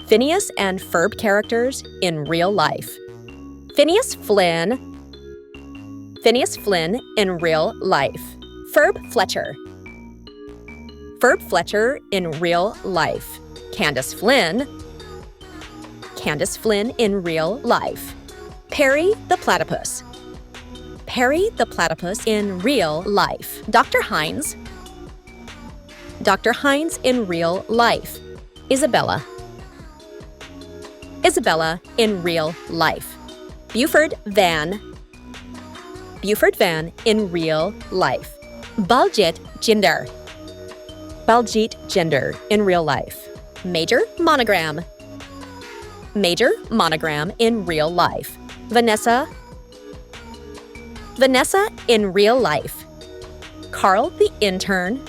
Phineas and Ferb characters in real life. Phineas Flynn in real life. Ferb-Fletcher in real life. Candace Flynn in real life. Perry the Platypus in real life. Dr. Heinz in real life. Isabella in real life. Buford Van in real life. Baljeet Tjinder in real life. Major Monogram in real life. Vanessa in real life. Carl the Intern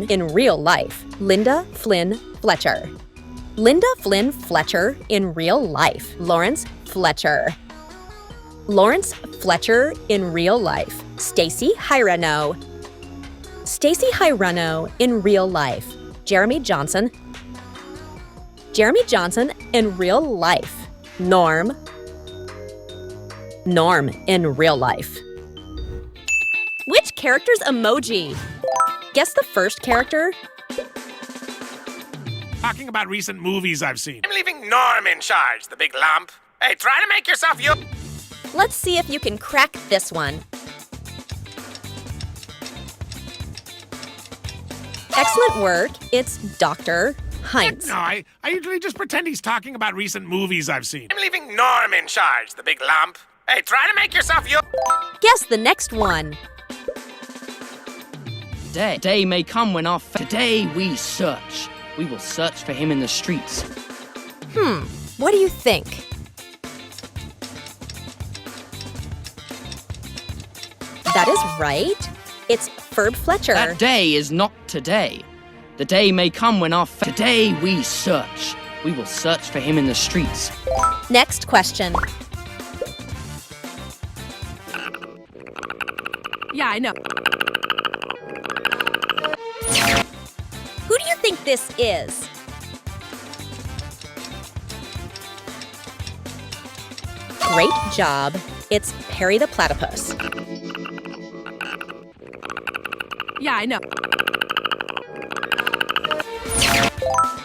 in real life. Linda Flynn-Fletcher in real life. Lawrence Fletcher in real life. Stacy Hirano in real life. Jeremy Johnson in real life. Norm in real life. Which character's emoji? Guess the first character. Talking about recent movies I've seen. I'm leaving Norm in charge, the big lump. Hey, try to make yourself you. Let's see if you can crack this one. Excellent work. It's Dr. Heinz. No, I usually just pretend he's talking about recent movies I've seen. I'm leaving Norm in charge, the big lump. Hey, try to make yourself you. Guess the next one. Day may come when today we search. We will search for him in the streets. What do you think? That is right. It's Ferb-Fletcher. That day is not today. The day may come when today we search. We will search for him in the streets. Next question. Yeah, I know. Who do you think this is? Great job. It's Perry the Platypus. Yeah, I know.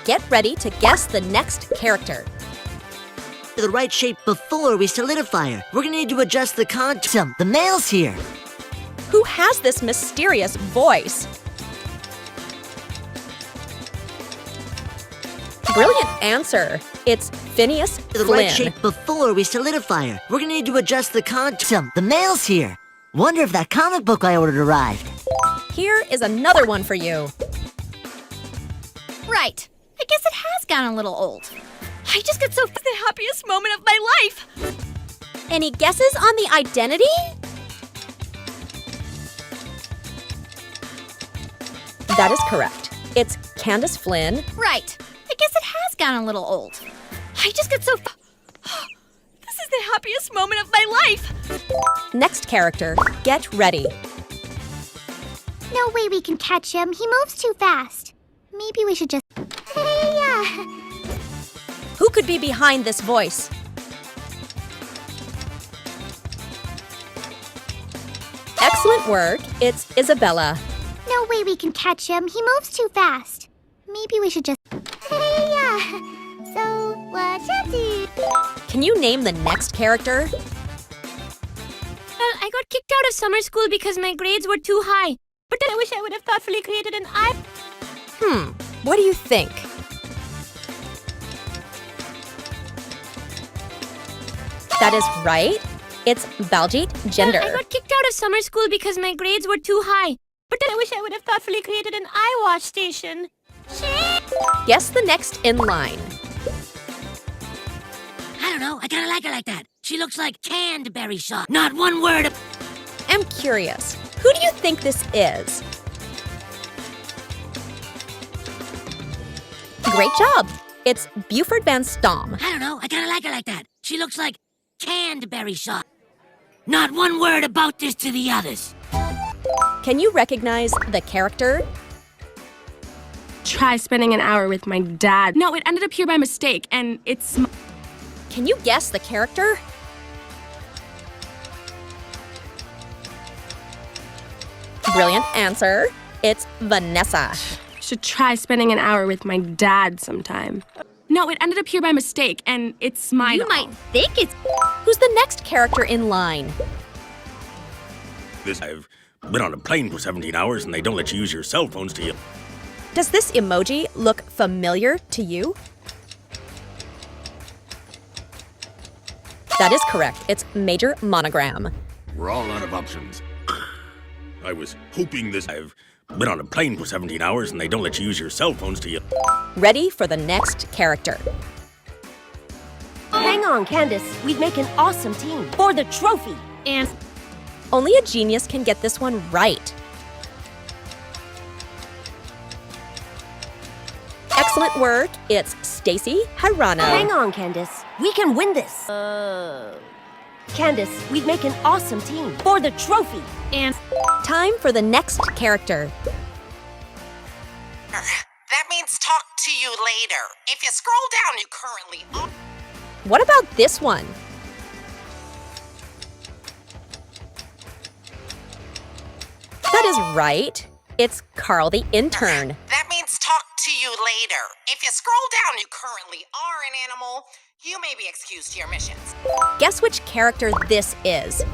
Get ready to guess the next character. The right shape before we solidify her. We're gonna need to adjust the contour. The male's here. Who has this mysterious voice? Brilliant answer. It's Phineas The Flynn. right shape before we solidify her. We're gonna need to adjust the contour. The male's here. Wonder if that comic book I ordered arrived. Here is another one for you. Right. I guess it has gotten a little old. I just get the happiest moment of my life. Any guesses on the identity? That is correct. It's Candace Flynn. Right. I guess it has gotten a little old. I just get this is the happiest moment of my life. Next character, get ready. No way we can catch him. He moves too fast. Maybe we should just... Hey, Who could be behind this voice? Excellent work. It's Isabella. No way we can catch him. He moves too fast. Maybe we should just... Hey, so, what you do? Can you name the next character? Well, I got kicked out of summer school because my grades were too high. But then I wish I would have thoughtfully created an eye. What do you think? That is right. It's Baljeet Tjinder. Well, I got kicked out of summer school because my grades were too high. But then I wish I would have thoughtfully created an eye wash station. Guess the next in line. I don't know. I kinda like her like that. She looks like canned berry sauce. Not one word. I'm curious. Who do you think this is? Great job. It's Buford Van Stomm. I don't know. I kinda like her like that. She looks like canned berry sauce. Not one word about this to the others. Can you recognize the character? try spending an hour with my dad. No, it ended up here by mistake, and it's... Can you guess the character? Brilliant answer. It's Vanessa. Should try spending an hour with my dad sometime. No, it ended up here by mistake, and it's my You doll. might think it's... Who's the next character in line? I've been on a plane for 17 hours and they don't let you use your cell phones to you. Does this emoji look familiar to you? That is correct. It's Major Monogram. We're all out of options. I was hoping this... I've been on a plane for 17 hours and they don't let you use your cell phones to you. Ready for the next character. Hang on, Candace. We'd make an awesome team. For the trophy. And... Only a genius can get this one right. Excellent work. It's Stacy Hirano. Hang on, Candace. We can win this. Candace, we'd make an awesome team. For the trophy. And... Time for the next character. That means talk to you later. If you scroll down, you currently are. What about this one? That is right. It's Carl the Intern. That means talk to you later. If you scroll down, you currently are an animal. You may be excused to your missions. Guess which character this is?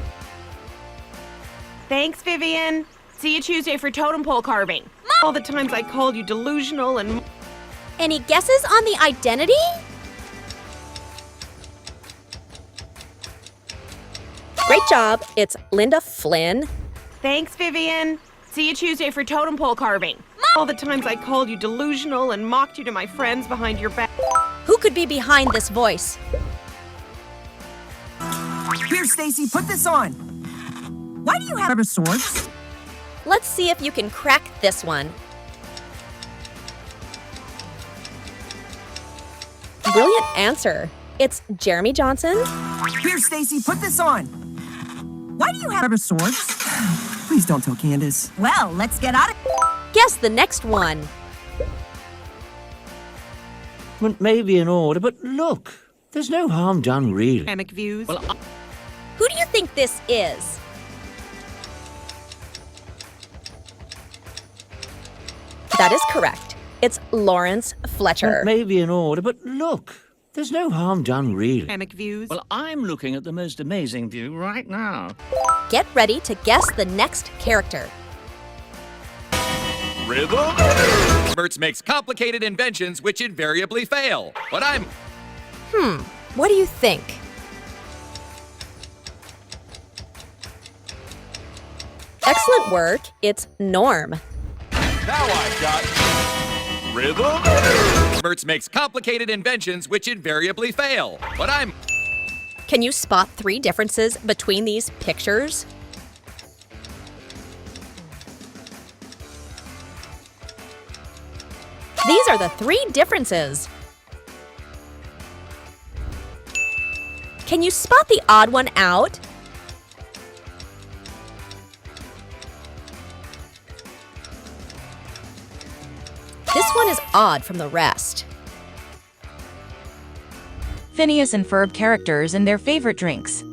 Thanks, Vivian. See you Tuesday for totem pole carving. All the times I called you delusional and... Any guesses on the identity? Great job. It's Linda Flynn. Thanks, Vivian. See you Tuesday for totem pole carving. All the times I called you delusional and mocked you to my friends behind your back. Who could be behind this voice? Here, Stacy, put this on. Why do you have rubber swords? Let's see if you can crack this one. Brilliant answer. It's Jeremy Johnson. Here, Stacy, put this on. Why do you have rubber swords? Please don't tell Candace. Well, let's get out of... Guess the next one. It may be in order, but look, there's no harm done, really. Hammock views. Who do you think this is? That is correct. It's Flynn-Fletcher. It may be in order, but look, there's no harm done, really. Hammock views. Well, I'm looking at the most amazing view right now. Get ready to guess the next character. Rhythm? Smirtz makes complicated inventions which invariably fail. But I'm... What do you think? Excellent work. It's Norm. Now I've got... Rhythm? Smirtz makes complicated inventions which invariably fail. But I'm... Can you spot 3 differences between these pictures? These are the 3 differences. Can you spot the odd one out? This one is odd from the rest. Phineas and Ferb characters and their favorite drinks.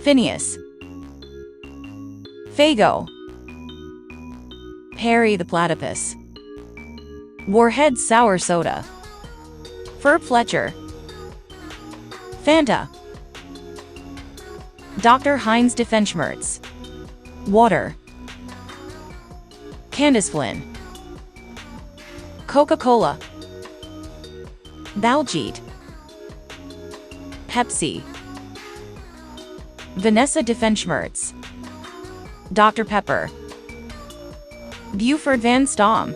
Phineas. Fago. Perry the Platypus. Warhead Sour Soda. Flynn-Fletcher. Fanta. Dr. Heinz Doofenshmirtz. Water. Candace Flynn. Coca-Cola. Baljeet. Pepsi. Vanessa Doofenshmirtz. Dr. Pepper. Buford Van Stomm.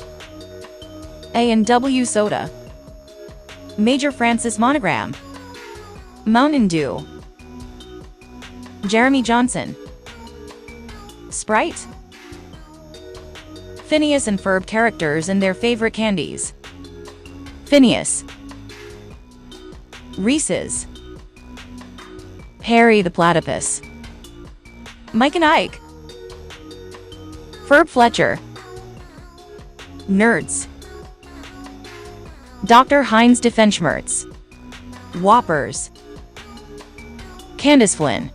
A&W Soda. Major Francis Monogram. Mountain Dew. Jeremy Johnson. Sprite. Phineas and Ferb characters and their favorite candies. Phineas. Reese's. Perry the Platypus. Mike and Ike. Flynn-Fletcher. Nerds. Dr. Heinz Doofenshmirtz. Whoppers. Candace Flynn.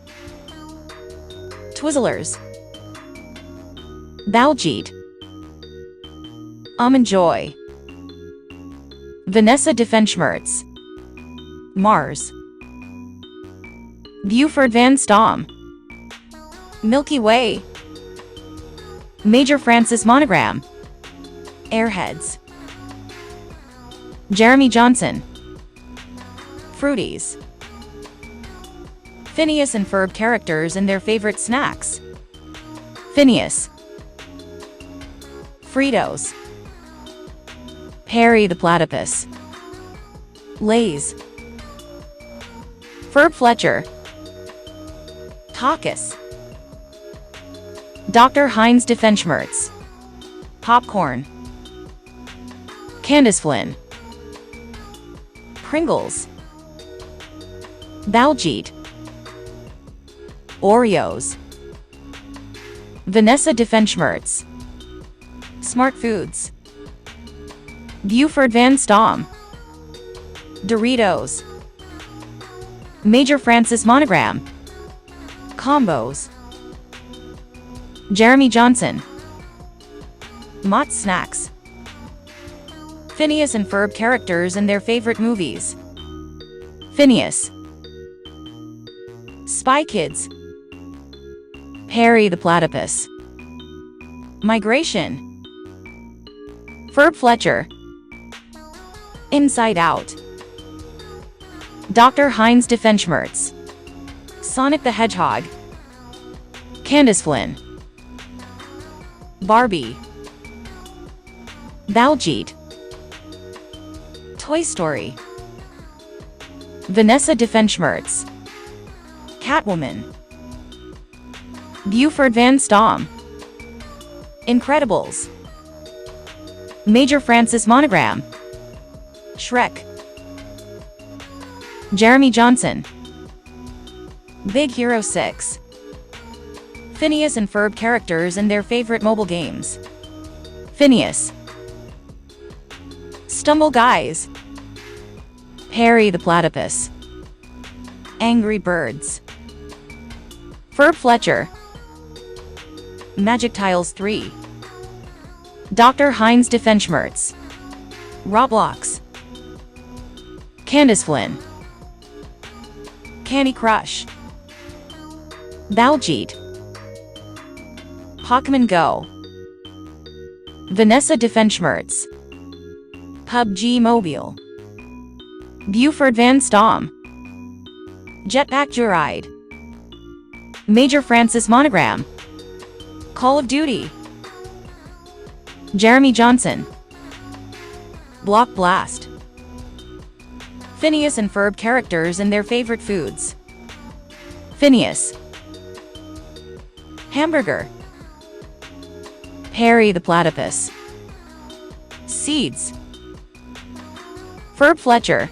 Twizzlers. Baljeet. Joy. Vanessa Doofenshmirtz. Mars. Buford van Stomm. Milky Way. Major Francis Monogram. Airheads. Jeremy Johnson. Fruities. Phineas and Ferb characters and their favorite snacks. Phineas. Fritos. Perry the Platypus. Lay's. Flynn-Fletcher. Takis. Dr. Heinz Doofenshmirtz. Popcorn. Candace Flynn. Pringles. Baljeet. Oreos. Vanessa Doofenshmirtz. Smart Foods. Buford van Stomm. Doritos. Major Francis Monogram. Combos. Jeremy Johnson. Mott Snacks. Phineas and Ferb characters and their favorite movies. Phineas. Spy Kids. Perry the Platypus. Migration. Flynn-Fletcher. Inside Out. Dr. Heinz Doofenshmirtz. Sonic the Hedgehog. Candace Flynn. Barbie. Baljeet. Toy Story. Vanessa Doofenshmirtz. Catwoman. Buford van Stomm. Incredibles. Major Francis Monogram. Shrek. Jeremy Johnson. Big Hero 6. Phineas and Ferb characters and their favorite mobile games. Phineas. Stumble Guys. Perry the Platypus. Angry Birds. Flynn-Fletcher. Magic Tiles 3. Dr. Heinz Doofenshmirtz. Roblox. Candace Flynn. Candy Crush. Baljeet. Pokémon Go. Vanessa Doofenshmirtz. PUBG Mobile. Buford van Stomm. Jetpack Joyride. Major Francis Monogram. Call of Duty. Jeremy Johnson. Block Blast. Phineas and Ferb characters and their favorite foods. Phineas. Hamburger. Perry the Platypus. Seeds. Flynn-Fletcher.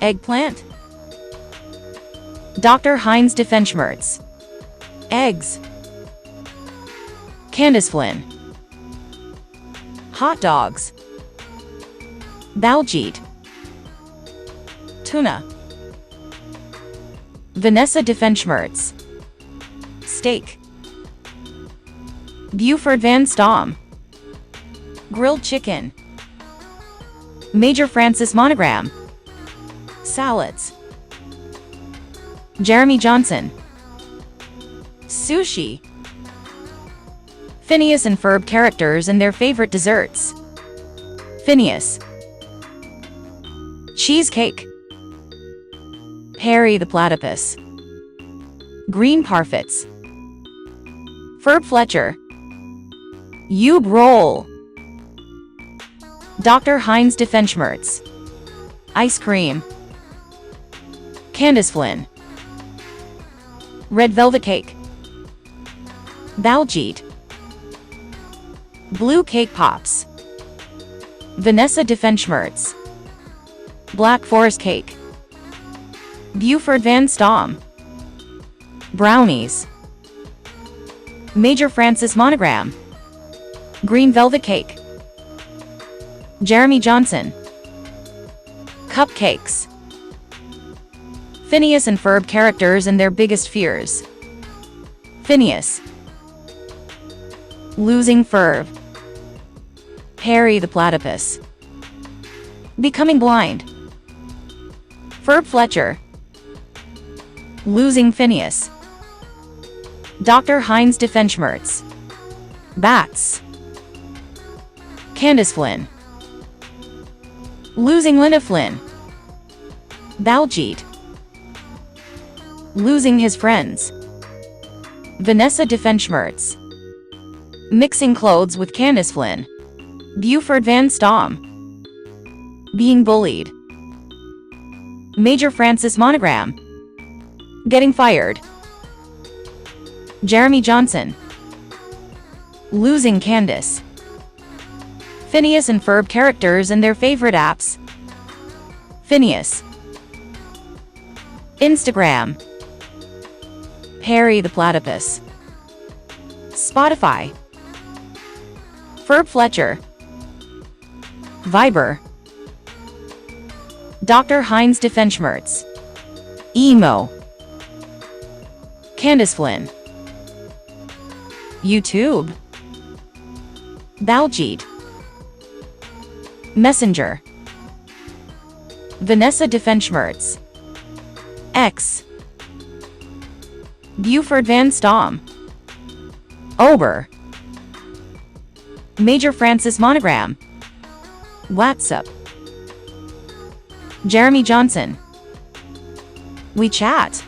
Eggplant. Dr. Heinz Doofenshmirtz. Eggs. Candace Flynn. Hot dogs. Baljeet. Tuna. Vanessa Doofenshmirtz. Steak. Buford van Stomm. Grilled chicken. Major Francis Monogram. Salads. Jeremy Johnson. Sushi. Phineas and Ferb characters and their favorite desserts. Phineas. Cheesecake. Perry the Platypus. Green Parfits. Flynn-Fletcher. Yube Roll. Dr. Heinz Doofenshmirtz. Ice cream. Candace Flynn. Red Velvet Cake. Baljeet. Blue Cake Pops. Vanessa Doofenshmirtz. Black Forest Cake. Buford van Stomm. Brownies. Major Francis Monogram. Green Velvet Cake. Jeremy Johnson. Cupcakes. Phineas and Ferb characters and their biggest fears. Phineas. Losing Ferb. Harry the Platypus. Becoming blind. Flynn-Fletcher. Losing Phineas. Dr. Heinz Doofenshmirtz. Bats. Candace Flynn. Losing Linda Flynn. Baljeet. Losing his friends. Vanessa Doofenshmirtz. Mixing clothes with Candace Flynn. Buford van Stomm. Being bullied. Major Francis Monogram. Getting fired. Jeremy Johnson. Losing Candace. Phineas and Ferb characters and their favorite apps. Phineas. Instagram. Harry the Platypus. Spotify. Flynn-Fletcher. Viber. Dr. Heinz Doofenshmirtz. Emo. Candace Flynn. YouTube. Baljeet. Messenger. Vanessa Doofenshmirtz. X. Buford van Stomm. Ober. Major Francis Monogram. WhatsApp. Jeremy Johnson. WeChat.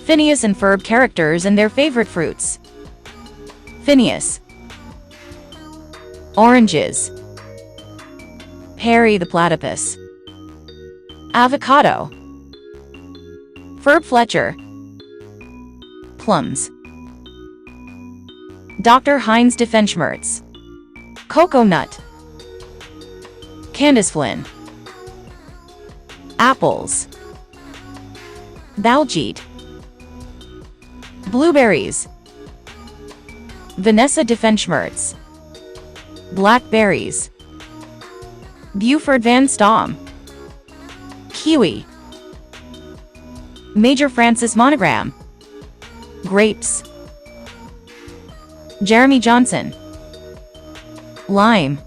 Phineas and Ferb characters and their favorite fruits. Phineas. Oranges. Harry the Platypus. Avocado. Flynn-Fletcher. Plums. Dr. Heinz Doofenshmirtz. Coconut. Candace Flynn. Apples. Baljeet. Blueberries. Vanessa Doofenshmirtz. Blackberries. Buford van Stomm. Kiwi. Major Francis Monogram. Grapes. Jeremy Johnson. Lime.